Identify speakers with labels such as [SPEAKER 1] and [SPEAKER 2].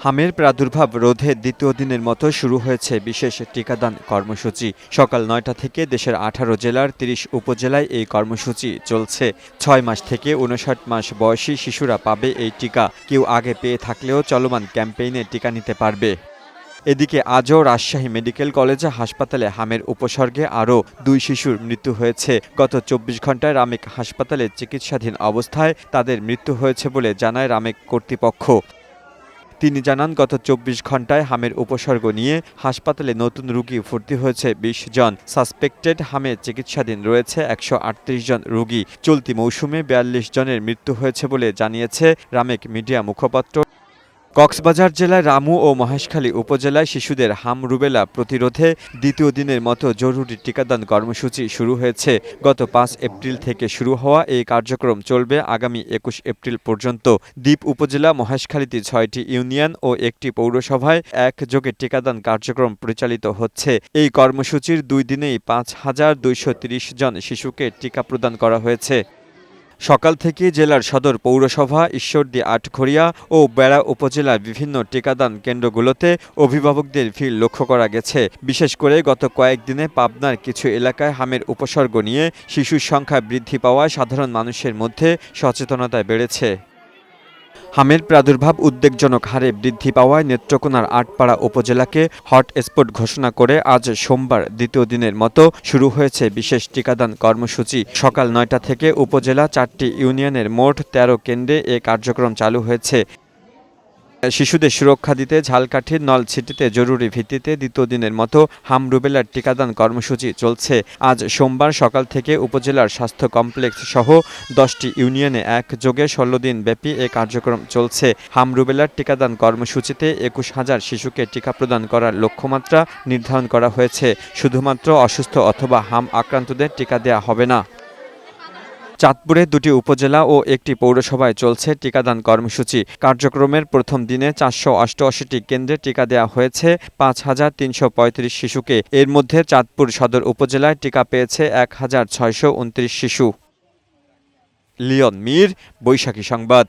[SPEAKER 1] হামের প্রাদুর্ভাব রোধে দ্বিতীয় দিনের মতো শুরু হয়েছে বিশেষ টিকাদান কর্মসূচি। সকাল ৯টা থেকে দেশের ১৮ জেলার ৩০ উপজেলায় এই কর্মসূচি চলছে। ৬ মাস থেকে ৫৯ মাস বয়সী শিশুরা পাবে এই টিকা। কেউ আগে পেয়ে থাকলেও চলমান ক্যাম্পেইনে টিকা নিতে পারবে। এদিকে আজও রাজশাহী মেডিকেল কলেজ হাসপাতালে হামের উপসর্গে আরও ২ শিশুর মৃত্যু হয়েছে। গত ২৪ ঘণ্টায় রামেক হাসপাতালে চিকিৎসাধীন অবস্থায় তাদের মৃত্যু হয়েছে বলে জানায় রামেক কর্তৃপক্ষ। তিনি জানান, গত ২৪ ঘণ্টায় হামের উপসর্গ নিয়ে হাসপাতালে নতুন রোগী ভর্তি হয়েছে ২০ জন। সাসপেক্টেড হামে চিকিৎসাধীন রয়েছে ১৩৮ জন রোগী। চলতি মৌসুমে ৪২ জনের মৃত্যু হয়েছে বলে জানিয়েছে রামেক মিডিয়া মুখপাত্র। কক্সবাজার জেলার রামু ও মহেশখালী উপজেলায় শিশুদের হাম রুবেলা প্রতিরোধে দ্বিতীয় দিনের মতো জরুরি টিকাদান কর্মসূচি শুরু হয়েছে। গত ৫ এপ্রিল থেকে শুরু হওয়া এই কার্যক্রম চলবে আগামী ২১ এপ্রিল পর্যন্ত। দ্বীপ উপজেলা মহেশখালীতে ৬টি ইউনিয়ন ও একটি পৌরসভায় একযোগে টিকাদান কার্যক্রম পরিচালিত হচ্ছে। এই কর্মসূচির ২ দিনেই ৫,২৩০ জন শিশুকে টিকা প্রদান করা হয়েছে। সকাল থেকে জেলার সদর পৌরসভা, ঈশ্বরদী, আটঘরিয়া ও বেড়া উপজেলার বিভিন্ন টিকাদান কেন্দ্রগুলোতে অভিভাবকদের ভিড় লক্ষ্য করা গেছে। বিশেষ করে গত কয়েকদিনে পাবনার কিছু এলাকায় হামের উপসর্গ নিয়ে শিশুর সংখ্যা বৃদ্ধি পাওয়ায় সাধারণ মানুষের মধ্যে সচেতনতা বেড়েছে। হামের প্রাদুর্ভাব উদ্বেগজনক হারে বৃদ্ধি পাওয়ায় নেত্রকোনার আটপাড়া উপজেলাকে হটস্পট ঘোষণা করে আজ সোমবার দ্বিতীয় দিনের মতো শুরু হয়েছে বিশেষ টিকাদান কর্মসূচি। সকাল ৯টা থেকে উপজেলা ৪টি ইউনিয়নের মোট ১৩ কেন্দ্রে এ কার্যক্রম চালু হয়েছে। শিশুদের সুরক্ষা দিতে ঝালকাঠির নলছিটিতে জরুরি ভিত্তিতে দ্বিতীয় দিনের মতো হাম রুবেলার টিকাদান কর্মসূচি চলছে। আজ সোমবার সকাল থেকে উপজেলার স্বাস্থ্য কমপ্লেক্স সহ ১০টি ইউনিয়নে একযোগে ১৬ দিন ব্যাপী এ কার্যক্রম চলছে। হাম রুবেলার টিকাদান কর্মসূচিতে ২১,০০০ শিশুকে টিকা প্রদান করার লক্ষ্যমাত্রা নির্ধারণ করা হয়েছে। শুধুমাত্র অসুস্থ অথবা হাম আক্রান্তদের টিকা দেয়া হবে না। চাঁদপুরে ২টি উপজেলা ও একটি পৌরসভায় চলছে টিকাদান কর্মসূচি। কার্যক্রমের প্রথম দিনে ৪৮৮টি কেন্দ্রে টিকা দেওয়া হয়েছে ৫,৩৩৫ শিশুকে। এর মধ্যে চাঁদপুর সদর উপজেলায় টিকা পেয়েছে ১,৬২৯ শিশু। লিওন মীর, বৈশাখী সংবাদ।